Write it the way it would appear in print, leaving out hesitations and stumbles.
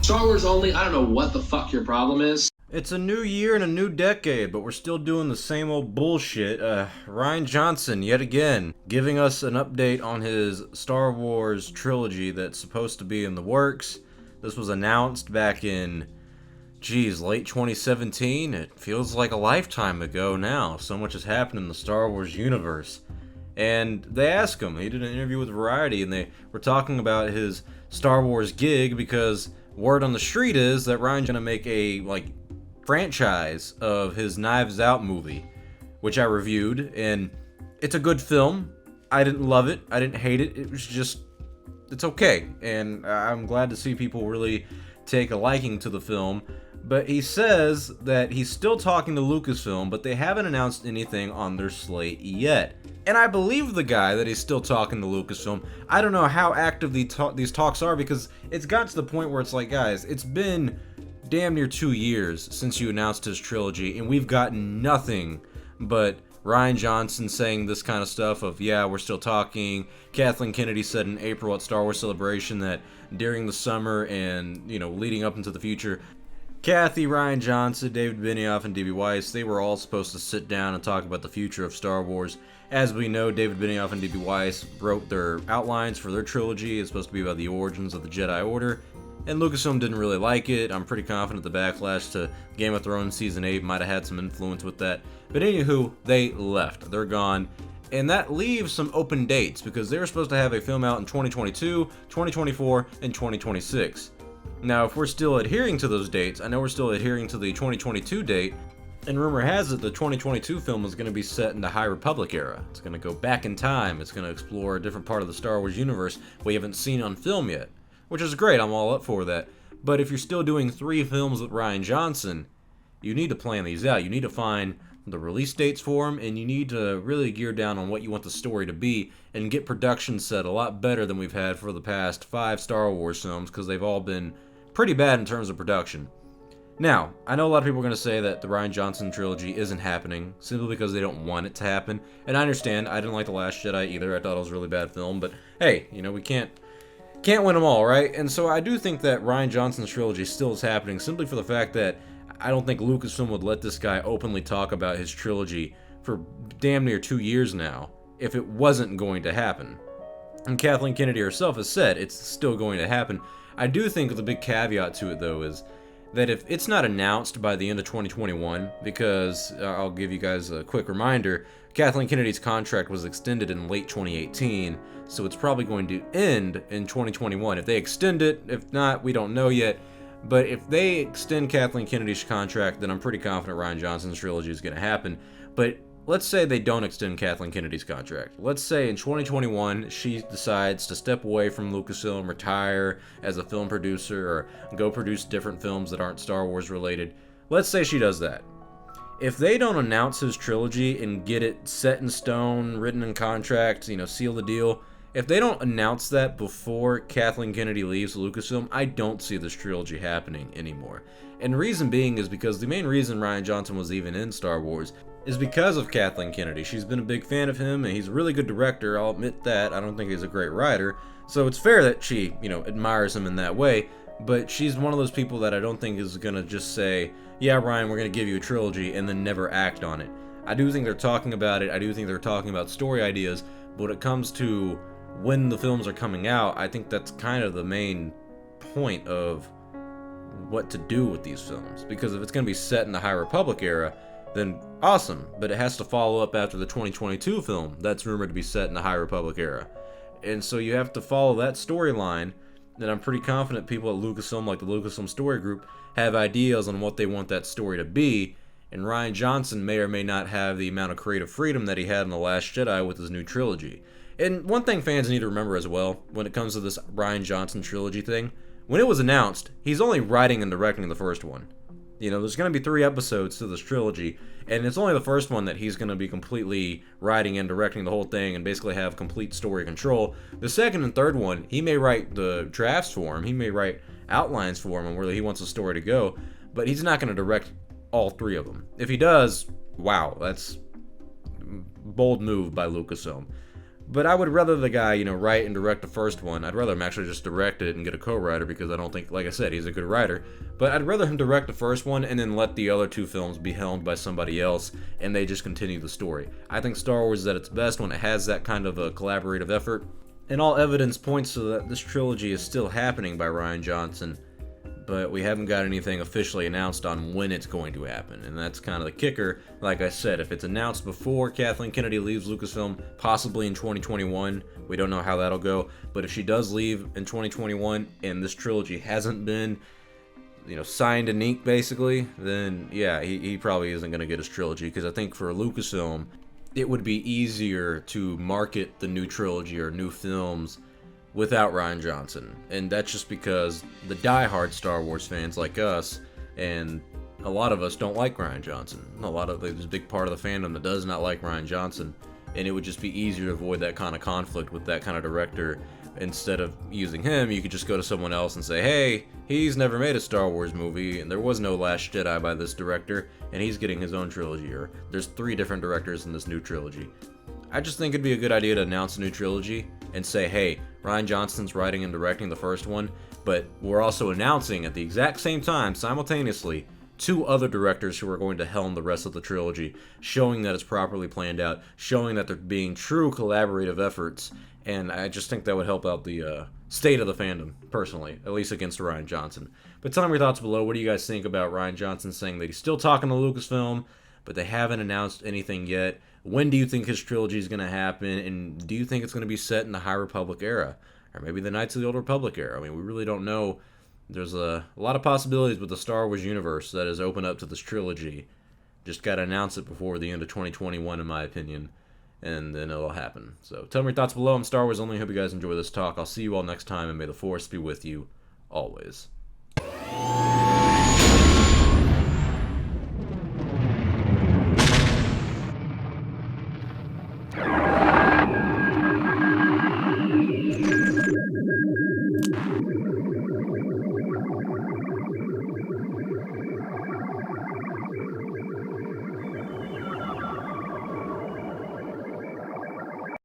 Star Wars only, I don't know what the fuck your problem is. It's a new year and a new decade, but we're still doing the same old bullshit. Rian Johnson, yet again, giving us an update on his Star Wars Trilogy that's supposed to be in the works. This was announced back in, late 2017. It feels like a lifetime ago now. So much has happened in the Star Wars universe. And they asked him, he did an interview with Variety, and they were talking about his Star Wars gig because word on the street is that Rian's gonna make a, franchise of his Knives Out movie, which I reviewed, and it's a good film. I didn't love it. I didn't hate it. It was just, it's okay. And I'm glad to see people really take a liking to the film. But he says that he's still talking to Lucasfilm, but they haven't announced anything on their slate yet. And I believe the guy that he's still talking to Lucasfilm. I don't know how active these talks are, because it's got to the point where it's like, guys, it's been damn near 2 years since you announced his trilogy, and we've gotten nothing but Rian Johnson saying this kind of stuff of, yeah, we're still talking. Kathleen Kennedy said in April at Star Wars Celebration that during the summer and, leading up into the future, Kathy, Rian Johnson, David Benioff, and D.B. Weiss, they were all supposed to sit down and talk about the future of Star Wars. As we know, David Benioff and D.B. Weiss wrote their outlines for their trilogy. It's supposed to be about the origins of the Jedi Order. And Lucasfilm didn't really like it. I'm pretty confident the backlash to Game of Thrones Season 8 might have had some influence with that. But anywho, they left. They're gone. And that leaves some open dates, because they were supposed to have a film out in 2022, 2024, and 2026. Now, if we're still adhering to those dates, I know we're still adhering to the 2022 date, and rumor has it the 2022 film is going to be set in the High Republic era. It's going to go back in time. It's going to explore a different part of the Star Wars universe we haven't seen on film yet. Which is great, I'm all up for that. But if you're still doing 3 films with Rian Johnson, you need to plan these out. You need to find the release dates for them, and you need to really gear down on what you want the story to be and get production set a lot better than we've had for the past 5 Star Wars films, because they've all been pretty bad in terms of production. Now, I know a lot of people are going to say that the Rian Johnson trilogy isn't happening, simply because they don't want it to happen. And I understand, I didn't like The Last Jedi either. I thought it was a really bad film, but hey, we can't win them all, right? And so I do think that Rian Johnson's trilogy still is happening, simply for the fact that I don't think Lucasfilm would let this guy openly talk about his trilogy for damn near 2 years now if it wasn't going to happen. And Kathleen Kennedy herself has said it's still going to happen. I do think the big caveat to it, though, is that if it's not announced by the end of 2021, because I'll give you guys a quick reminder, Kathleen Kennedy's contract was extended in late 2018, so it's probably going to end in 2021. If they extend it, if not, we don't know yet. But if they extend Kathleen Kennedy's contract, then I'm pretty confident Rian Johnson's trilogy is going to happen. But let's say they don't extend Kathleen Kennedy's contract. Let's say in 2021 she decides to step away from Lucasfilm, retire as a film producer, or go produce different films that aren't Star Wars related. Let's say she does that. If they don't announce his trilogy and get it set in stone, written in contract, seal the deal, if they don't announce that before Kathleen Kennedy leaves Lucasfilm, I don't see this trilogy happening anymore. And the reason being is because the main reason Rian Johnson was even in Star Wars is because of Kathleen Kennedy. She's been a big fan of him, and he's a really good director, I'll admit that. I don't think he's a great writer, so it's fair that she, admires him in that way, but she's one of those people that I don't think is gonna just say, yeah, Rian, we're gonna give you a trilogy, and then never act on it. I do think they're talking about it, I do think they're talking about story ideas, but when it comes to when the films are coming out, I think that's kind of the main point of what to do with these films, because if it's gonna be set in the High Republic era, then awesome, but it has to follow up after the 2022 film that's rumored to be set in the High Republic era. And so you have to follow that storyline, and I'm pretty confident people at Lucasfilm, like the Lucasfilm Story Group, have ideas on what they want that story to be, and Rian Johnson may or may not have the amount of creative freedom that he had in The Last Jedi with his new trilogy. And one thing fans need to remember as well, when it comes to this Rian Johnson trilogy thing, when it was announced, he's only writing and directing the first one. There's going to be 3 episodes to this trilogy, and it's only the first one that he's going to be completely writing and directing the whole thing and basically have complete story control. The second and third one, he may write the drafts for him, he may write outlines for him on where he wants the story to go, but he's not going to direct all 3 of them. If he does, wow, that's bold move by Lucasfilm. But I would rather the guy, write and direct the first one. I'd rather him actually just direct it and get a co-writer, because I don't think, like I said, he's a good writer. But I'd rather him direct the first one and then let the other two films be helmed by somebody else and they just continue the story. I think Star Wars is at its best when it has that kind of a collaborative effort. And all evidence points to that this trilogy is still happening by Rian Johnson, but we haven't got anything officially announced on when it's going to happen, and that's kind of the kicker. Like I said, if it's announced before Kathleen Kennedy leaves Lucasfilm, possibly in 2021, we don't know how that'll go, but if she does leave in 2021 and this trilogy hasn't been, signed and inked basically, then yeah, he probably isn't going to get his trilogy, because I think for Lucasfilm, it would be easier to market the new trilogy or new films without Rian Johnson. And that's just because the diehard Star Wars fans like us, and a lot of us don't like Rian Johnson. There's a big part of the fandom that does not like Rian Johnson, and it would just be easier to avoid that kind of conflict with that kind of director. Instead of using him, you could just go to someone else and say, hey, he's never made a Star Wars movie, and there was no Last Jedi by this director, and he's getting his own trilogy, or there's 3 different directors in this new trilogy. I just think it'd be a good idea to announce a new trilogy and say, hey, Rian Johnson's writing and directing the first one, but we're also announcing at the exact same time, simultaneously, 2 other directors who are going to helm the rest of the trilogy, showing that it's properly planned out, showing that they're being true collaborative efforts, and I just think that would help out the state of the fandom, personally, at least against Rian Johnson. But tell me your thoughts below. What do you guys think about Rian Johnson saying that he's still talking to Lucasfilm, but they haven't announced anything yet? When do you think his trilogy is going to happen, and do you think it's going to be set in the High Republic era, or maybe the Knights of the Old Republic era? I mean, we really don't know. There's a lot of possibilities with the Star Wars universe that is open up to this trilogy. Just got to announce it before the end of 2021, in my opinion, and then it'll happen. So tell me your thoughts below. I'm Star Wars Only. Hope you guys enjoy this talk. I'll see you all next time, and may the Force be with you always.